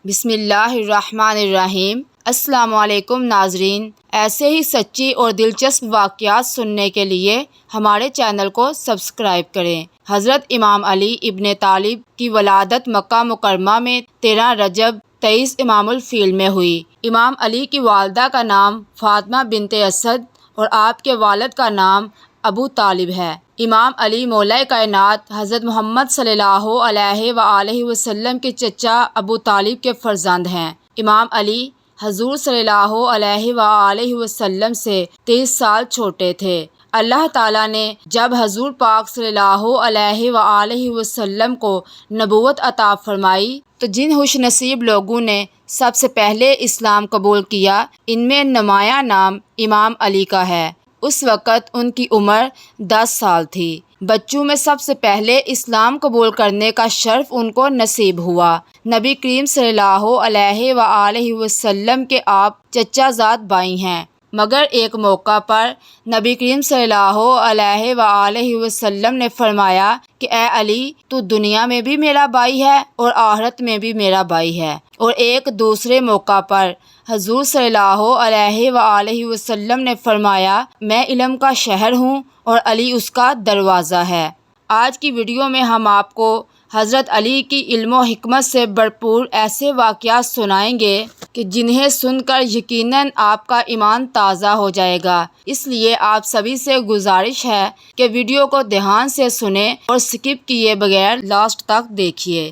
بسم اللہ الرحمن الرحیم۔ السلام علیکم ناظرین، ایسے ہی سچی اور دلچسپ واقعات سننے کے لیے ہمارے چینل کو سبسکرائب کریں۔ حضرت امام علی ابن طالب کی ولادت مکہ مکرمہ میں 13 رجب 23 امام الفیل میں ہوئی۔ امام علی کی والدہ کا نام فاطمہ بنت اسد اور آپ کے والد کا نام ابو طالب ہے۔ امام علی مولا کائنات حضرت محمد صلی اللہ علیہ وآلہ وسلم کے چچا ابو طالب کے فرزند ہیں۔ امام علی حضور صلی اللہ علیہ وآلہ وسلم سے 30 سال چھوٹے تھے۔ اللہ تعالیٰ نے جب حضور پاک صلی اللہ علیہ وآلہ وسلم کو نبوت عطا فرمائی تو جن خوش نصیب لوگوں نے سب سے پہلے اسلام قبول کیا، ان میں نمایاں نام امام علی کا ہے۔ اس وقت ان کی عمر 10 سال تھی۔ بچوں میں سب سے پہلے اسلام قبول کرنے کا شرف ان کو نصیب ہوا۔ نبی کریم صلی اللہ علیہ وآلہ وسلم کے آپ چچا زاد بھائی ہیں، مگر ایک موقع پر نبی کریم صلی اللہ علیہ وآلہ وسلم نے فرمایا کہ اے علی، تو دنیا میں بھی میرا بھائی ہے اور آخرت میں بھی میرا بھائی ہے۔ اور ایک دوسرے موقع پر حضور صلی اللہ علیہ وآلہ وسلم نے فرمایا، میں علم کا شہر ہوں اور علی اس کا دروازہ ہے۔ آج کی ویڈیو میں ہم آپ کو حضرت علی کی علم و حکمت سے بھرپور ایسے واقعات سنائیں گے کہ جنہیں سن کر یقیناً آپ کا ایمان تازہ ہو جائے گا۔ اس لیے آپ سبھی سے گزارش ہے کہ ویڈیو کو دھیان سے سنیں اور سکپ کیے بغیر لاسٹ تک دیکھیے۔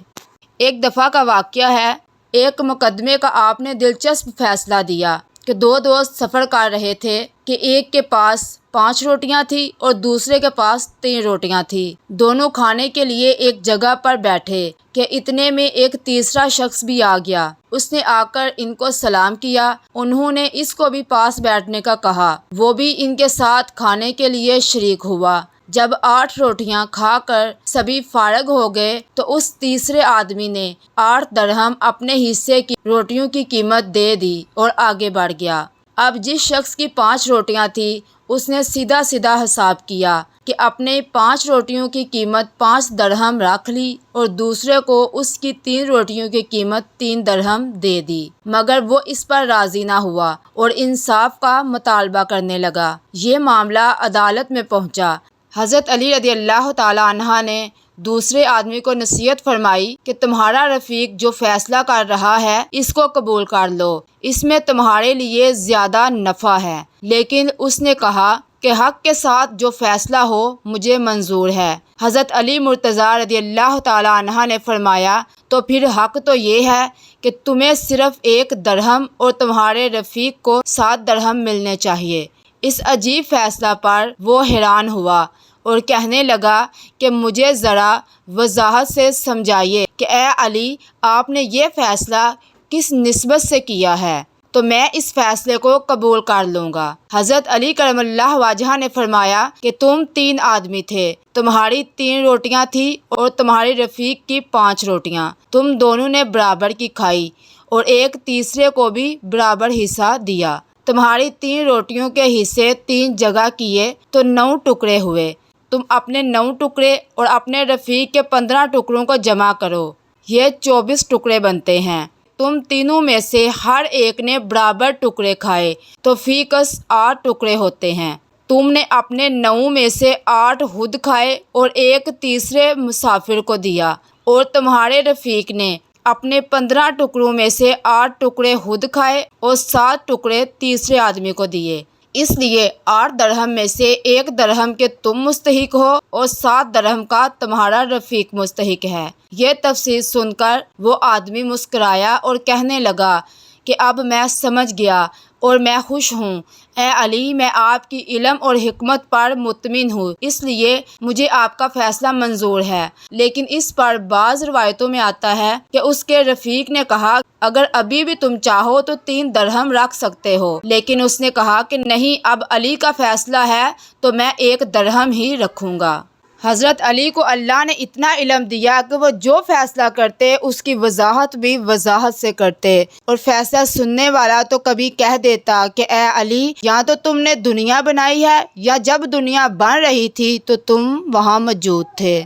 ایک دفعہ کا واقعہ ہے، ایک مقدمے کا آپ نے دلچسپ فیصلہ دیا کہ 2 دوست سفر کر رہے تھے کہ ایک کے پاس 5 روٹیاں تھیں اور دوسرے کے پاس 3 روٹیاں تھیں۔ دونوں کھانے کے لیے ایک جگہ پر بیٹھے کہ اتنے میں ایک تیسرا شخص بھی آ گیا۔ اس نے آ کر ان کو سلام کیا۔ انہوں نے اس کو بھی پاس بیٹھنے کا کہا۔ وہ بھی ان کے ساتھ کھانے کے لیے شریک ہوا۔ جب 8 روٹیاں کھا کر سبھی فارغ ہو گئے تو اس تیسرے آدمی نے 8 درہم اپنے حصے کی روٹیوں کی قیمت دے دی اور آگے بڑھ گیا۔ اب جس شخص کی 5 روٹیاں تھیں، اس نے سیدھا سیدھا حساب کیا کہ اپنے 5 روٹیوں کی قیمت 5 درہم رکھ لی اور دوسرے کو اس کی 3 روٹیوں کی قیمت 3 درہم دے دی، مگر وہ اس پر راضی نہ ہوا اور انصاف کا مطالبہ کرنے لگا۔ یہ معاملہ عدالت میں پہنچا۔ حضرت علی رضی اللہ تعالیٰ عنہ نے دوسرے آدمی کو نصیحت فرمائی کہ تمہارا رفیق جو فیصلہ کر رہا ہے اس کو قبول کر لو، اس میں تمہارے لیے زیادہ نفع ہے۔ لیکن اس نے کہا کہ حق کے ساتھ جو فیصلہ ہو مجھے منظور ہے۔ حضرت علی مرتضیٰ رضی اللہ تعالیٰ عنہ نے فرمایا، تو پھر حق تو یہ ہے کہ تمہیں صرف 1 درہم اور تمہارے رفیق کو 7 درہم ملنے چاہیے۔ اس عجیب فیصلہ پر وہ حیران ہوا اور کہنے لگا کہ مجھے ذرا وضاحت سے سمجھائیے کہ اے علی، آپ نے یہ فیصلہ کس نسبت سے کیا ہے، تو میں اس فیصلے کو قبول کر لوں گا۔ حضرت علی کرم اللہ وجہہ نے فرمایا کہ تم 3 آدمی تھے، تمہاری 3 روٹیاں تھیں اور تمہاری رفیق کی 5 روٹیاں، تم دونوں نے برابر کی کھائی اور ایک تیسرے کو بھی برابر حصہ دیا۔ تمہاری 3 روٹیوں کے حصے 3 جگہ کیے تو 9 ٹکڑے ہوئے۔ تم اپنے 9 ٹکڑے اور اپنے رفیق کے 15 ٹکڑوں کو جمع کرو، یہ 24 ٹکڑے بنتے ہیں۔ تم تینوں میں سے ہر ایک نے برابر ٹکڑے کھائے تو فی کس 8 ٹکڑے ہوتے ہیں۔ تم نے اپنے 9 میں سے 8 خود کھائے اور ایک تیسرے مسافر کو دیا، اور تمہارے رفیق نے اپنے 15 ٹکڑوں میں سے 8 ٹکڑے خود کھائے اور 7 ٹکڑے تیسرے آدمی کو دیے۔ اس لیے 8 درہم میں سے 1 درہم کے تم مستحق ہو اور 7 درہم کا تمہارا رفیق مستحق ہے۔ یہ تفصیل سن کر وہ آدمی مسکرایا اور کہنے لگا کہ اب میں سمجھ گیا اور میں خوش ہوں۔ اے علی، میں آپ کی علم اور حکمت پر مطمئن ہوں، اس لیے مجھے آپ کا فیصلہ منظور ہے۔ لیکن اس پر بعض روایتوں میں آتا ہے کہ اس کے رفیق نے کہا، اگر ابھی بھی تم چاہو تو 3 درہم رکھ سکتے ہو، لیکن اس نے کہا کہ نہیں، اب علی کا فیصلہ ہے تو میں 1 درہم ہی رکھوں گا۔ حضرت علی کو اللہ نے اتنا علم دیا کہ وہ جو فیصلہ کرتے اس کی وضاحت بھی وضاحت سے کرتے، اور فیصلہ سننے والا تو کبھی کہہ دیتا کہ اے علی، یا تو تم نے دنیا بنائی ہے یا جب دنیا بن رہی تھی تو تم وہاں موجود تھے۔